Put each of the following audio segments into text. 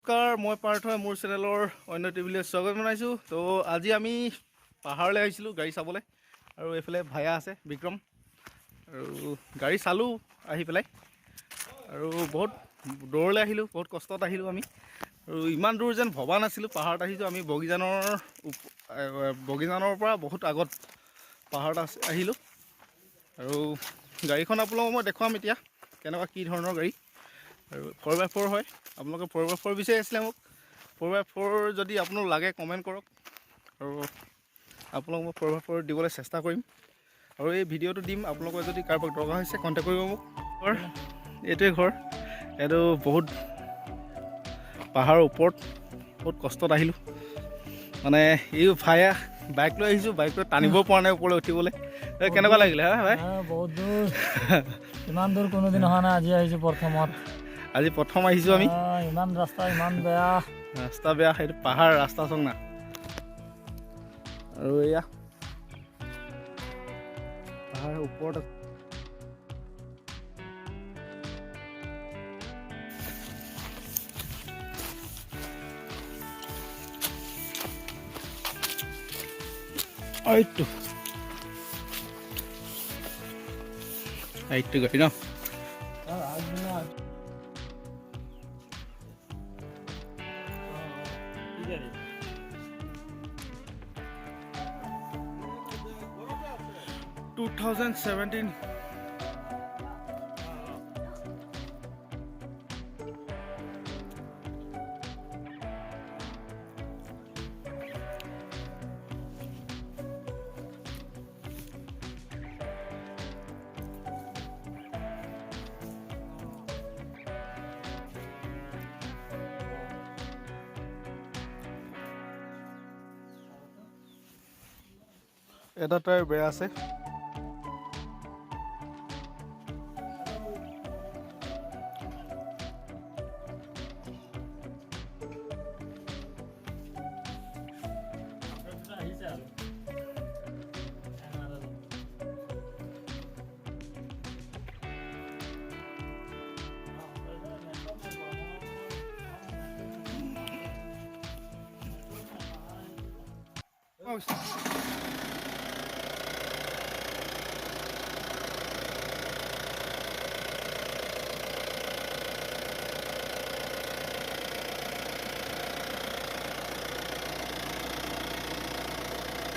নমস্কাৰ, মই পাৰ্থ, মোৰ চেনেলৰ অন্য টিভিলৈ স্বাগত জনাইছোঁ। তো আজি আমি পাহাৰলৈ আহিছিলোঁ গাড়ী চাবলৈ, আৰু এইফালে ভায়া আছে বিক্ৰম, আৰু গাড়ী চালোঁ আহি পেলাই, আৰু বহুত দূৰলৈ আহিলোঁ, বহুত কষ্টত আহিলোঁ আমি, আৰু ইমান দূৰ যেন ভবা নাছিলোঁ। পাহাৰত আহিছোঁ আমি বগীজানৰ পৰা বহুত আগত পাহাৰত আহিলোঁ, আৰু গাড়ীখন আপোনালোকক মই দেখুৱাম এতিয়া কেনেকুৱা কি ধৰণৰ গাড়ী। আৰু 4x4 হয়। আপোনালোকে 4x4 বিচাৰি আছিলে মোক। 4x4 যদি আপোনাক লাগে কমেণ্ট কৰক, আৰু আপোনালোক মই 4x4 দিবলৈ চেষ্টা কৰিম, আৰু এই ভিডিঅ'টো দিম। আপোনালোকৰ যদি কাৰোবাক দৰকাৰ হৈছে কণ্টেক্ট কৰিব মোক। এইটোৱে ঘৰ। এইটো বহুত পাহাৰৰ ওপৰত, বহুত কষ্টত আহিলোঁ। মানে এই ভায়া বাইক লৈ আহিছোঁ, বাইক লৈ টানিব পৰা নাই ওপৰলৈ উঠিবলৈ। কেনেকুৱা লাগিলে হয়? বহুত দূৰ, ইমান দূৰ কোনোদিন অহা নাই, আজি আহিছোঁ প্ৰথমত। আজি প্ৰথম আহিছোঁ আমি। ইমান ৰাস্তা ইমান বেয়া, ৰাস্তা বেয়া, সেইটো পাহাৰ ৰাস্তা চং না। আৰু এয়া পাহাৰ ওপৰত এইটো গাড়ী ন। 2017 এটা টায়াৰ বেয়া আছে।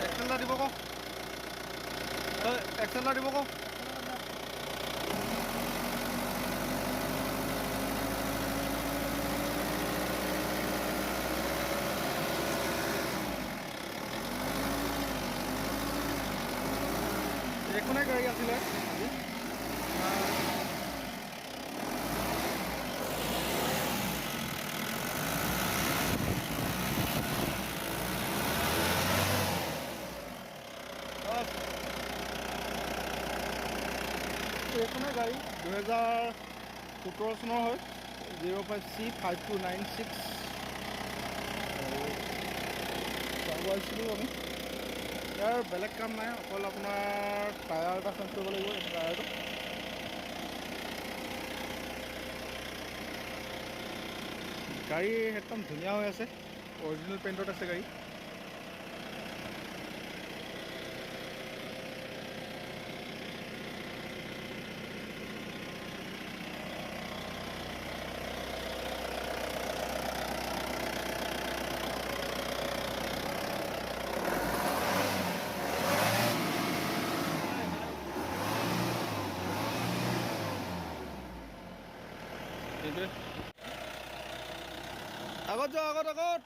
এক্সেলটা দিব কওক, এক্সেলটা দিব কওক। এইখনে গাড়ী আছিলে আজি। এইখনে গাড়ী 2017 চনৰ হয়, 05C5296 আহিছিলোঁ আমি। ইয়াৰ বেলেগ কাম নাই, অকল আপোনাৰ টায়াৰ এটা চেঞ্জ কৰিব লাগিব। এই টায়াৰটো গাড়ী একদম ধুনীয়া হৈ আছে, অৰিজিনেল পেইণ্টত আছে গাড়ী। আগত যাওঁ, আগত আগত।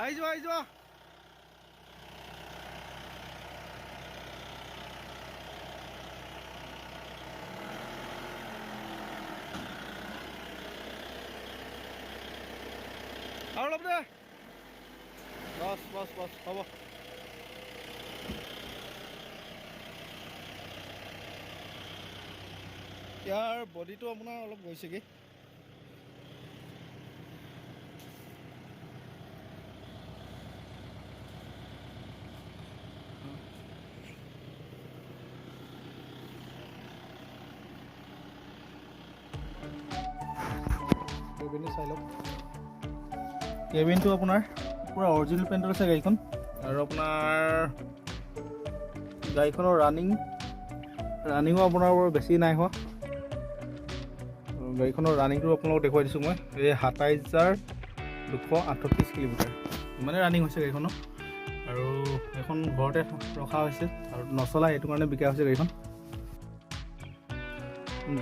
আহি যোৱা, আহি যোৱা। আৰু অলপ দে, বছ বছ বছ, হ'ব। ইয়াৰ বডিটো আপোনাৰ অলপ গৈছেগৈ। কেবিনটো চাই লওক। কেবিনটো আপোনাৰ পূৰা অৰিজিনেল পেইণ্টত আছে গাড়ীখন। আৰু আপোনাৰ গাড়ীখনৰ ৰানিঙো আপোনাৰ বৰ বেছি নাই হোৱা। গাড়ীখনৰ ৰানিংটো আপোনালোকক দেখুৱাই দিছোঁ মই। এই 27,238 কিলোমিটাৰ ইমানেই ৰানিং হৈছে গাড়ীখনৰ। আৰু এখন ঘৰতে ৰখা হৈছে আৰু নচলা, এইটো কাৰণে বিকা হৈছে গাড়ীখন।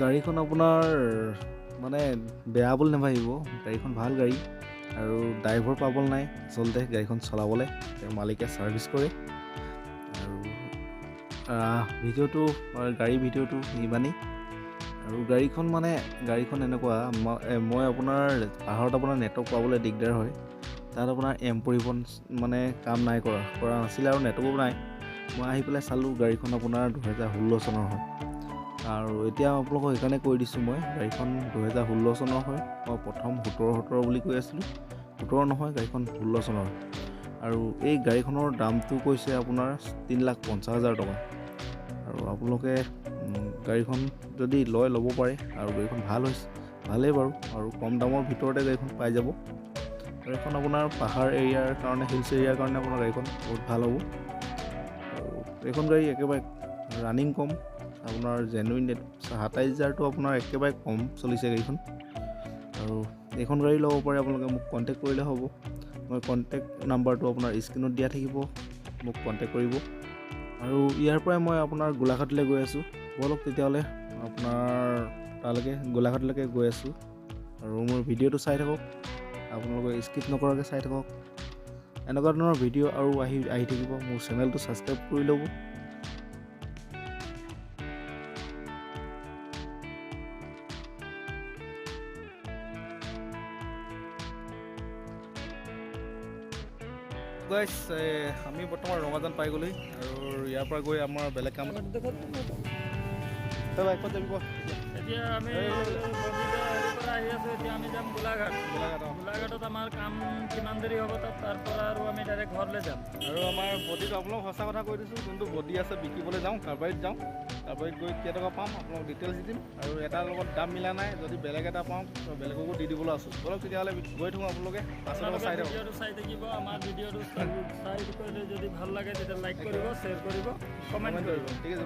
গাড়ীখন আপোনাৰ মানে বেয়া বুলি নাভাবিব, গাড়ীখন ভাল গাড়ী। আৰু ড্ৰাইভাৰ পাবলৈ নাই আচলতে গাড়ীখন চলাবলৈ, তেওঁৰ মালিকে ছাৰ্ভিচ কৰে। আৰু গাড়ীৰ ভিডিঅ'টো ইমানেই। আৰু গাড়ীখন এনেকুৱা, মই আপোনাৰ পাহাৰত আপোনাৰ নেটৱৰ্ক পাবলৈ দিগদাৰ হয়। তাত আপোনাৰ পৰিবহণ মানে কাম নাই কৰা নাছিলে আৰু নেটৱৰ্কো নাই। মই আহি পেলাই চালোঁ গাড়ীখন আপোনাৰ 2016 চনৰ হয়। আৰু এতিয়া আপোনালোকক সেইকাৰণে কৈ দিছোঁ, মই গাড়ীখন 2016 চনৰ হয়। মই প্ৰথম 17 বুলি কৈ আছিলোঁ, 17 নহয়, গাড়ীখন 16 চনৰ হয়। আৰু এই গাড়ীখনৰ দামটো কৈছে আপোনাৰ 3,50,000 টকা। আৰু আপোনালোকে গাড়ীখন যদি ল'ব পাৰে। আৰু গাড়ীখন ভালেই বাৰু, আৰু কম দামৰ ভিতৰতে গাড়ীখন পাই যাব। গাড়ীখন আপোনাৰ পাহাৰ এৰিয়াৰ কাৰণে, হিলছ এৰিয়াৰ কাৰণে আপোনাৰ গাড়ীখন বহুত ভাল হ'ব। আৰু এইখন গাড়ী একেবাৰে ৰানিং কম, আপোনাৰ জেনুইন 27,000টো আপোনাৰ একেবাৰে কম চলিছে গাড়ীখন। আৰু এইখন গাড়ী ল'ব পাৰে আপোনালোকে মোক কণ্টেক্ট কৰিলে হ'ব। মই কণ্টেক্ট নাম্বাৰটো আপোনাৰ স্ক্ৰীণত দিয়া থাকিব, মোক কণ্টেক্ট কৰিব। আৰু ইয়াৰ পৰাই মই আপোনাৰ গোলাঘাটলৈ গৈ আছোঁ। ব'লক তেতিয়াহ'লে আপোনাৰ তালৈকে গোলাঘাটলৈকে গৈ আছোঁ। আৰু মোৰ ভিডিঅ'টো চাই থাকক, আপোনালোকে স্কিপ নকৰাকৈ চাই থাকক। এনেকুৱা ধৰণৰ ভিডিঅ' আৰু আহি থাকিব। মোৰ চেনেলটো ছাবস্ক্ৰাইব কৰি ল'ব। গাইছ, আমি বৰ্তমান ৰঙাজান পাই গ'লোহি। আৰু ইয়াৰ পৰা গৈ আমাৰ বেলেগ কাম বাইকত যাবি। এতিয়া আমি আহি আছোঁ। এতিয়া আমি যাম গোলাঘাটত আমাৰ কাম কিমান দেৰি হ'ব তাত, তাৰ পৰা আৰু আমি ডাইৰেক্ট ঘৰলৈ যাম। আৰু আমাৰ বডিটো আপোনালোক সঁচা কথা কৈ দিছোঁ, যোনটো বডি আছে বিকিবলৈ যাওঁ, কাৰবাৰীত যাওঁ। কাৰবাৰীত গৈ কেইটকা পাম আপোনালোক ডিটেইলছ দি দিম। আৰু এটাৰ লগত দাম মিলা নাই, যদি বেলেগ এটা পাওঁ বেলেগকো দি দিবলৈ আছোঁ। বলক তেতিয়াহ'লে গৈ থাকোঁ। আপোনালোকে ভিডিঅ'টো চাই থাকিব। আমাৰ ভিডিঅ'টো চাই কৰিলে যদি ভাল লাগে তেতিয়া লাইক কৰিব, শ্বেয়াৰ কৰিব, কমেণ্ট কৰিব। ঠিক আছে।